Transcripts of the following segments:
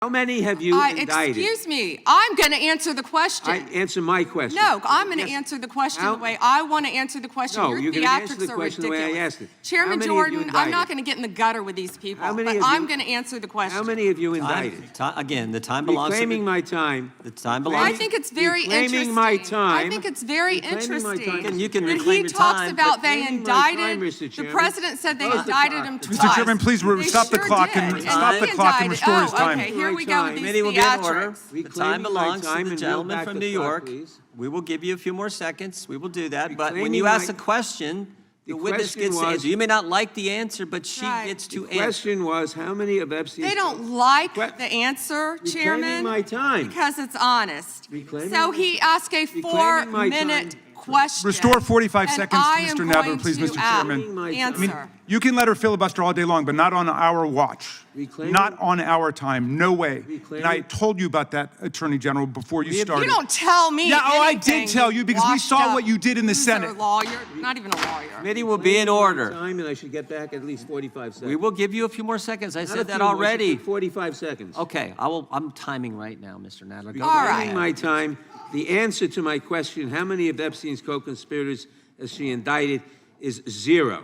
How many have you indicted? Excuse me. I'm going to answer the question. Answer my question. No, I'm going to answer the question the way I want to answer the question. No, Your you're going to answer the theatrics are question the ridiculous. way I asked it. Chairman Jordan, I'm not going to get in the gutter with these people, but I'm going to answer the question. How many have you indicted? Again, the time belongs to Reclaiming my time. The time belongs. I think it's very interesting. Reclaiming my time. I think it's very interesting. You can that reclaim he your talks time, about they reclaiming my time, indicted. Mr. The Chairman. president said they indicted him twice. Mr. Chairman, please stop the clock and stop the clock and restore his time. Okay, here we go with these Committee will be in order. theatrics. The time belongs to the and gentleman back from the New clock, York. please. We will give you a few more seconds. We will do that. But when Reclaiming you ask my- a question, the witness question gets to was- answer. You may not like the answer, but she Right. gets to The answer. question was, how many of Epstein's... They don't like Que- the answer, Reclaiming Chairman, my time. because it's honest. Reclaiming So my- he asked a Reclaiming my 4-minute time. question. Restore 45 and seconds to I am Mr. Nadler, going please, to Mr. Chairman. Answer. You can let her filibuster all day long, but not on our watch. Reclaiming- Not on our time. No way. Reclaiming- And I told you about that, Attorney General, before you started. You don't tell me Yeah, I anything, did tell you because we washed saw up what you did in the loser Senate. Lawyer, not even a lawyer. Committee will be in order. Time, and I should get back at least 45 seconds. We will give you a few more seconds. I Not a said that few more, already. 45 seconds. Okay, I'm timing right now, Mr. Nadler. Go All right right. Reclaiming my time. The answer to my question, how many of Epstein's co-conspirators has she indicted, is 0.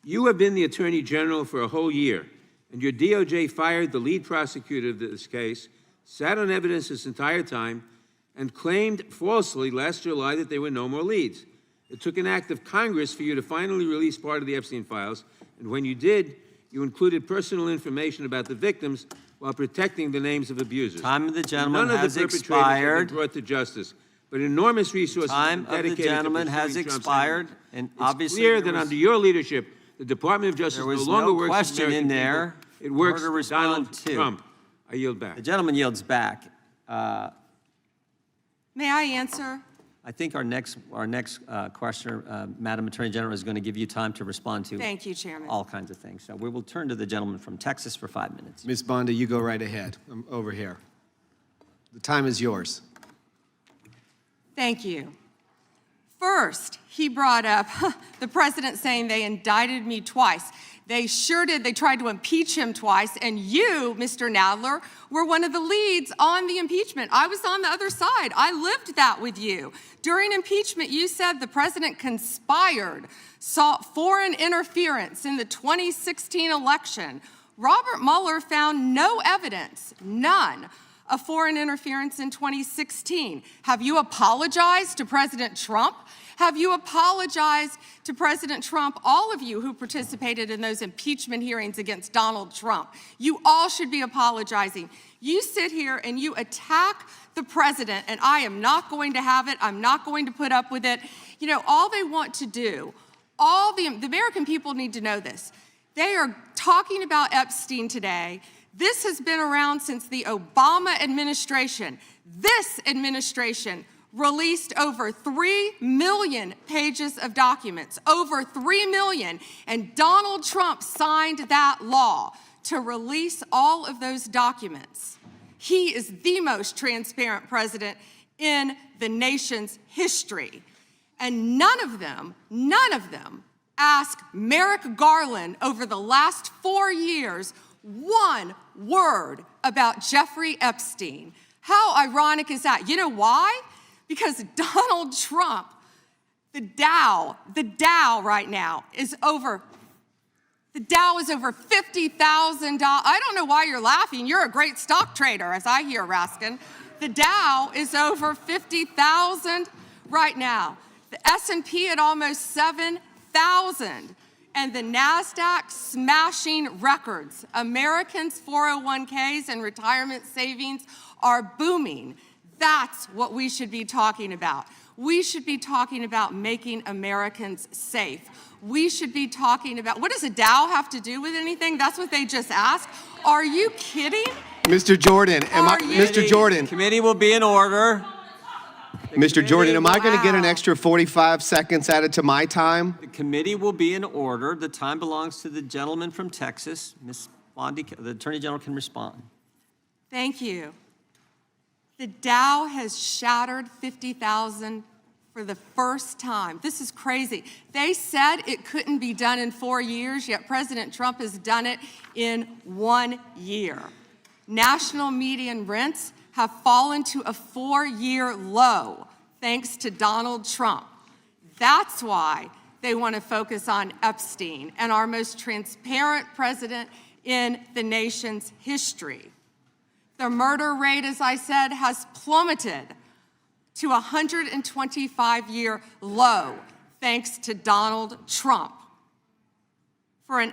You have been the Attorney General for a whole year, and your DOJ fired the lead prosecutor of this case, sat on evidence this entire time, and claimed falsely last July that there were no more leads. It took an act of Congress for you to finally release part of the Epstein files, and when you did, you included personal information about the victims while protecting the names of abusers. Time of the gentleman None has of the perpetrators have expired. been brought to justice, but enormous resources Time have been of the dedicated gentleman to has pursuing Trump's expired, enemies. and It's obviously clear there that was- under your leadership, the Department of Justice There no was longer no works for question American in there people. It works for her to for Donald respond to. Trump. I yield back. The gentleman yields back. May I answer? I think our next questioner, Madam Attorney General, is going to give you time to respond to Thank you, Chairman. all kinds of things. So we will turn to the gentleman from Texas for 5 minutes. Ms. Bondi, you go right ahead. I'm over here. The time is yours. Thank you. First, he brought up the president saying they indicted me twice. They sure did. They tried to impeach him twice, and you, Mr. Nadler, were one of the leads on the impeachment. I was on the other side. I lived that with you. During impeachment, you said the president conspired, sought foreign interference in the 2016 election. Robert Mueller found no evidence, none, of foreign interference in 2016. Have you apologized to President Trump? Have you apologized to President Trump, all of you who participated in those impeachment hearings against Donald Trump? You all should be apologizing. You sit here and you attack the president, and I am not going to have it. I'm not going to put up with it. You know, all they want to do, the American people need to know this. They are talking about Epstein today. This has been around since the Obama administration. This administration released over 3 million pages of documents, over 3 million, and Donald Trump signed that law to release all of those documents. He is the most transparent president in the nation's history. And none of them asked Merrick Garland over the last 4 years one word about Jeffrey Epstein. How ironic is that? You know why? Because Donald Trump, the Dow right now is over, the Dow is over $50,000. I don't know why you're laughing. You're a great stock trader, as I hear, Raskin. The Dow is over 50,000 right now. The S&P at almost 7,000. And the NASDAQ smashing records. Americans' 401ks and retirement savings are booming. That's what we should be talking about. We should be talking about making Americans safe. We should be talking about, what does a Dow have to do with anything? That's what they just asked. Are you kidding? Mr. Jordan, Mr. Jordan. Committee will be in order. Mr. Jordan, am I going to get an extra 45 seconds added to my time? The committee will be in order. The time belongs to the gentleman from Texas. Ms. Bondi, the Attorney General can respond. Thank you. The Dow has shattered 50,000 for the first time. This is crazy. They said it couldn't be done in 4 years, yet President Trump has done it in 1 year. National median rents have fallen to a 4-year low thanks to Donald Trump. That's why they want to focus on Epstein and our most transparent president in the nation's history. The murder rate, as I said, has plummeted to a 125-year low thanks to Donald Trump. For an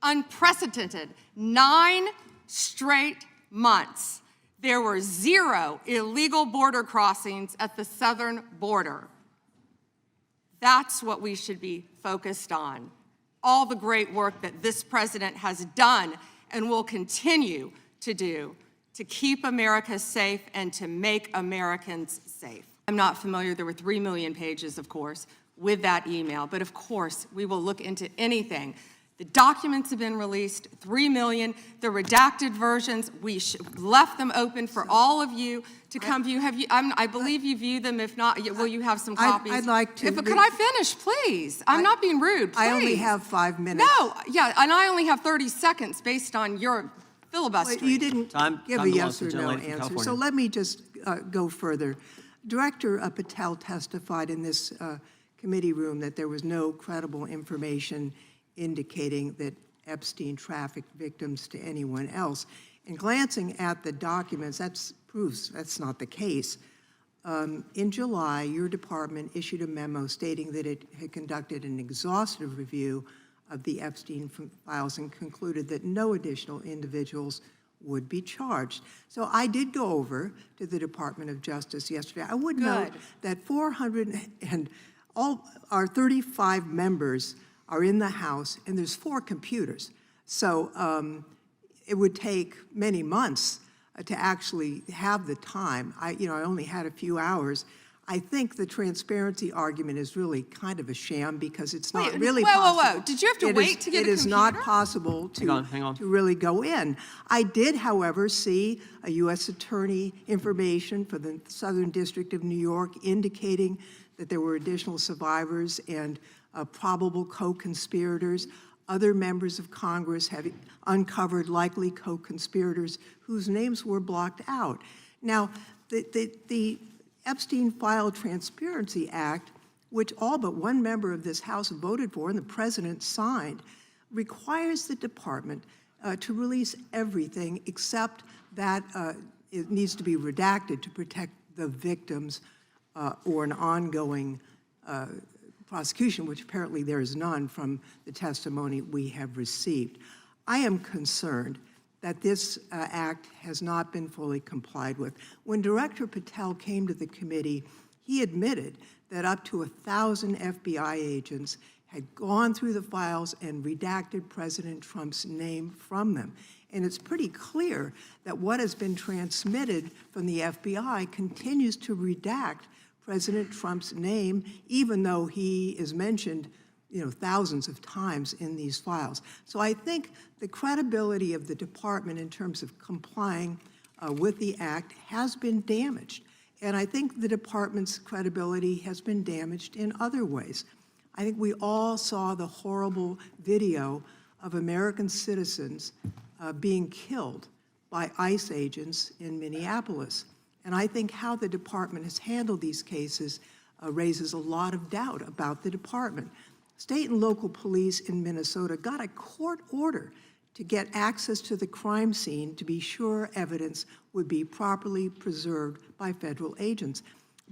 unprecedented 9 straight months, there were 0 illegal border crossings at the southern border. That's what we should be focused on. All the great work that this president has done and will continue to do to keep America safe and to make Americans safe. I'm not familiar, there were 3 million pages, of course, with that email, but of course, we will look into anything. The documents have been released, 3 million, the redacted versions, we left them open for all of you to come view. I believe you view them, if not, will you have some copies? I'd like to. Could I finish, please? I'm not being rude, please. I only have 5 minutes. No, yeah, and I only have 30 seconds based on your filibustering. But you didn't give a yes or no belongs to the answer, California. so let me just go further. Director Patel testified in this committee room that there was no credible information indicating that Epstein trafficked victims to anyone else. And glancing at the documents, that proves that's not the case. In July, your department issued a memo stating that it had conducted an exhaustive review of the Epstein files and concluded that no additional individuals would be charged. So I did go over to the Department of Justice yesterday. I would note that 400 and all our 35 members are in the House, and there's 4 computers. So it would take many months to actually have the time. I only had a few hours. I think the transparency argument is really kind of a sham because it's not really possible. Whoa. Did you have to wait to get a computer? It is not possible to really go in. I did, however, see a U.S. attorney information for the Southern District of New York indicating that there were additional survivors and probable co-conspirators. Other members of Congress have uncovered likely co-conspirators whose names were blocked out. Now, the Epstein File Transparency Act, which all but one member of this House voted for and the president signed, requires the department to release everything except that it needs to be redacted to protect the victims or an ongoing prosecution, which apparently there is none from the testimony we have received. I am concerned that this act has not been fully complied with. When Director Patel came to the committee, he admitted that up to 1,000 FBI agents had gone through the files and redacted President Trump's name from them. And it's pretty clear that what has been transmitted from the FBI continues to redact President Trump's name, even though he is mentioned thousands of times in these files. So I think the credibility of the department in terms of complying with the act has been damaged. And I think the department's credibility has been damaged in other ways. I think we all saw the horrible video of American citizens being killed by ICE agents in Minneapolis. And I think how the department has handled these cases raises a lot of doubt about the department. State and local police in Minnesota got a court order to get access to the crime scene to be sure evidence would be properly preserved by federal agents.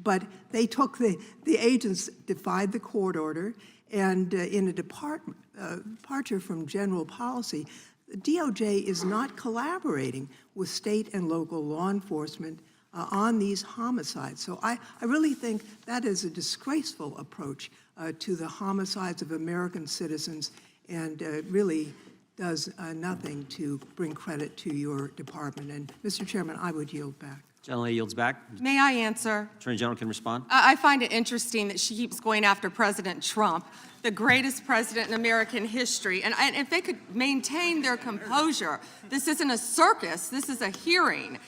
But they took the agents defied the court order, and in a departure from general policy, the DOJ is not collaborating with state and local law enforcement on these homicides. So I really think that is a disgraceful approach to the homicides of American citizens and really does nothing to bring credit to your department. And Mr. Chairman, I would yield back. Gentlelady yields back. May I answer? Attorney General can respond. I find it interesting that she keeps going after President Trump, the greatest president in American history. And if they could maintain their composure, this isn't a circus, this is a hearing.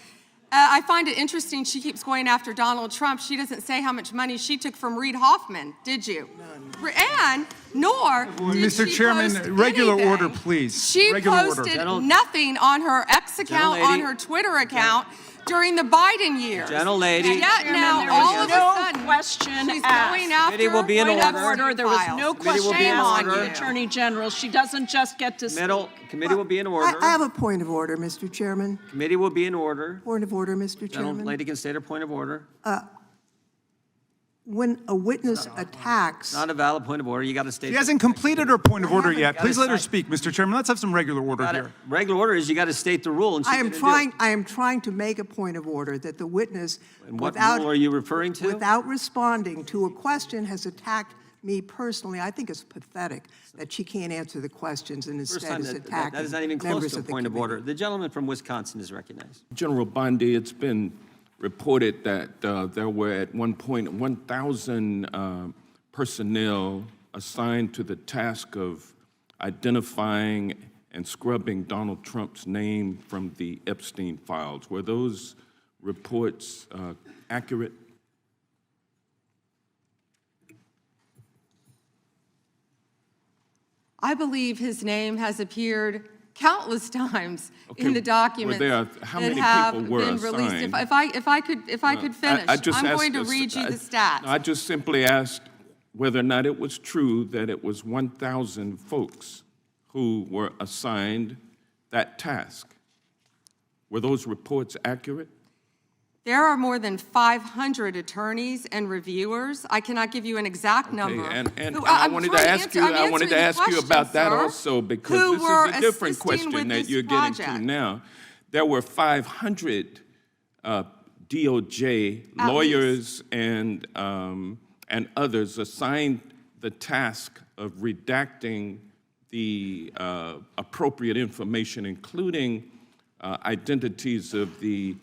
I find it interesting she keeps going after Donald Trump. She doesn't say how much money she took from Reid Hoffman, did you? None. And nor did Mr. she Chairman, post regular anything. order, please. She Regular order. posted nothing on her X account, on her Twitter account during the Biden years. Gentlelady. And yet Chairman, now, there all was of a no sudden, question she's asked. going after Committee will be in point of order. There was no Committee will be question in on order. the Attorney General. She doesn't just get to speak. Committee will be in order. I have a point of order, Mr. Chairman. Committee will be in order. Point of order, Mr. Chairman. Gentlelady can state her point of order. When a witness attacks, Not a valid point of order. You got to state. She hasn't completed her point of order haven't yet. got Please a let her site. speak, Mr. Chairman. Let's have some regular order here. Regular order is you got to state the rule. And she I am didn't do it. trying to make a point of order that the witness, And what rule are you referring to? without responding to a question, has attacked me personally. I think it's pathetic that she can't answer the questions and First instead time is that attacking is not even close members to a of the point of order. committee. The gentleman from Wisconsin is recognized. General Bondi, it's been reported that there were at one point 1,000 personnel assigned to the task of identifying and scrubbing Donald Trump's name from the Epstein files. Were those reports accurate? I believe his name has appeared countless times in the documents how that many have people were been released. assigned? If I could finish, I'm going to read you the stats. I just simply asked whether or not it was true that it was 1,000 folks who were assigned that task. Were those reports accurate? There are more than 500 attorneys and reviewers. I cannot give you an exact number. And Who- I I'm wanted trying to ask you. I'm I wanted to answering ask the you about question, that sir. also because Who this were is a different assisting question with that this you're getting to project. now. There were 500 DOJ At lawyers and others assigned the task of redacting the appropriate information, including identities of the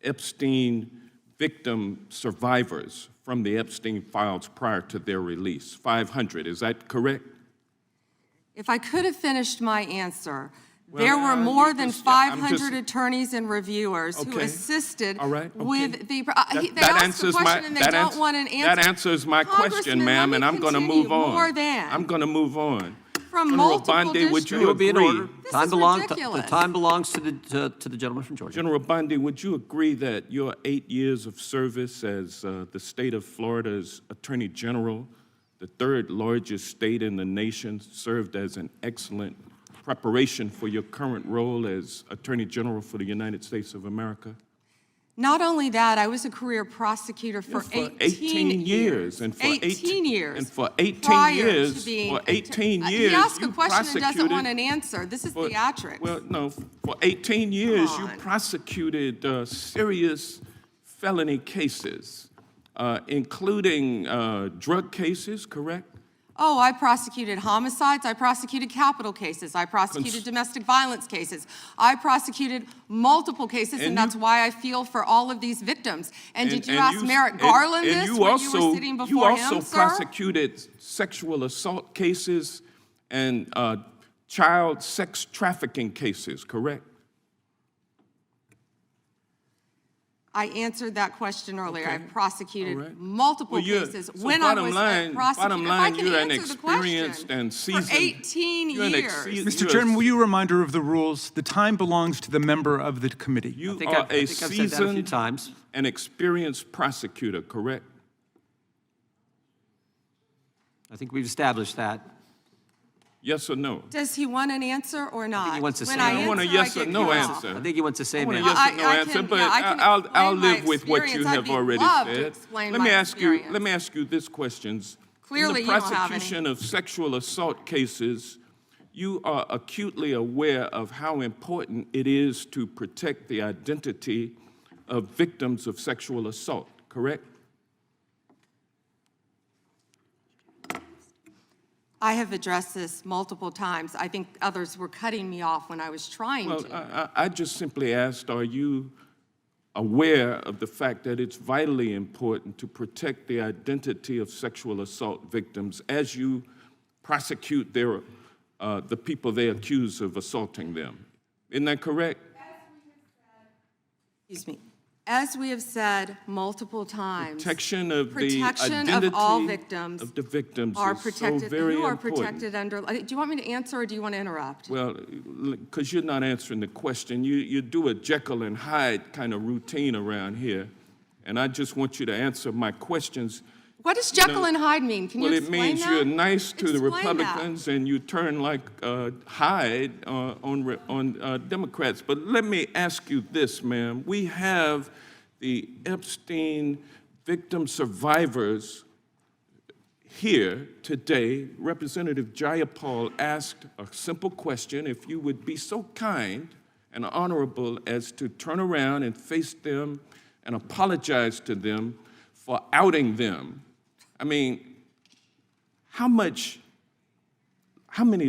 Epstein victim survivors from the Epstein files prior to their release. 500, is that correct? If I could have finished my answer, Well, there were you more than just- I'm 500 just- attorneys and reviewers who Okay. assisted All right, okay. with the. They That asked answers the question and they don't want an answer. That answers my question, Congressman, ma'am, let and me I'm going to continue. move on. More than. I'm going to move on. From General multiple Bondi, would districts. you Committee will be in agree? order. This is ridiculous. The time belongs to the gentleman from Georgia. General Bondi, would you agree that your 8 years of service as the state of Florida's Attorney General, the third largest state in the nation, served as an excellent preparation for your current role as Attorney General for the United States of America? Not only that, I was a career prosecutor for 18 years. And for 18 years. And for 18 prior years, to being for 18 He years, asked a you question and doesn't prosecuted- want an answer. This is theatrics. Well, no, for 18 years, you on. prosecuted serious felony cases, including drug cases, correct? Oh, I prosecuted homicides, I prosecuted capital cases, I prosecuted domestic violence cases, I prosecuted multiple cases, and that's why I feel for all of these victims. And did you ask Merrick Garland this when you were sitting before you also him, sir? prosecuted sexual assault cases and child sex trafficking cases, correct? I answered that question earlier. I Okay. prosecuted All right. multiple cases So when I bottom was line, a prosecutor. bottom If I line, can you're an answer the question, experienced and seasoned. For 18 you're an years. Mr. Chairman, will you a reminder of the rules? The time belongs to the member of the committee. You think are I've a said that a few seasoned times. and experienced prosecutor, correct? I think we've established that. Yes or no? Does he want an answer or not? he wants to When say I no. I want a answer, yes I or get no cut off. answer. I think he wants to say I want a no. yes or no I answer, can- but yeah, I can I'll explain my live with what you experience. I'd have be already love to said. explain Let my me ask you. experience. Let me ask you this question. Clearly, in you the don't have any. prosecution of sexual assault cases, you are acutely aware of how important it is to protect the identity of victims of sexual assault, correct? I have addressed this multiple times. I think others were cutting me off when I was trying Well, to. I just simply asked, are you aware of the fact that it's vitally important to protect the identity of sexual assault victims as you prosecute the people they accuse of assaulting them? Isn't that correct? Excuse me. As we have said multiple times. Protection of the Protection identity of all victims. of the victims Are is so protected, very who are important. protected under, do you want me to answer or do you want to interrupt? Well, because you're not answering the question. You do a Jekyll and Hyde kind of routine around here, and I just want you to answer my questions. What does Jekyll and Hyde mean? Can you Well, it explain means that? you're nice to the Explain that. Republicans and you turn like Hyde on Democrats. But let me ask you this, ma'am. We have the Epstein victim survivors here today. Representative Jayapal asked a simple question. If you would be so kind and honorable as to turn around and face them and apologize to them for outing them. I mean, how many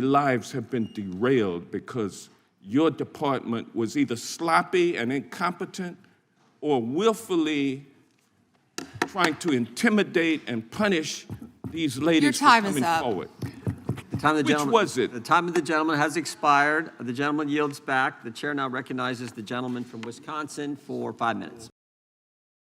lives have been derailed because your department was either sloppy and incompetent or willfully trying to intimidate and punish these ladies for time is coming up. forward? The time of the Which gentleman, was it? The time of the gentleman has expired. The gentleman yields back. The chair now recognizes the gentleman from Wisconsin for 5 minutes.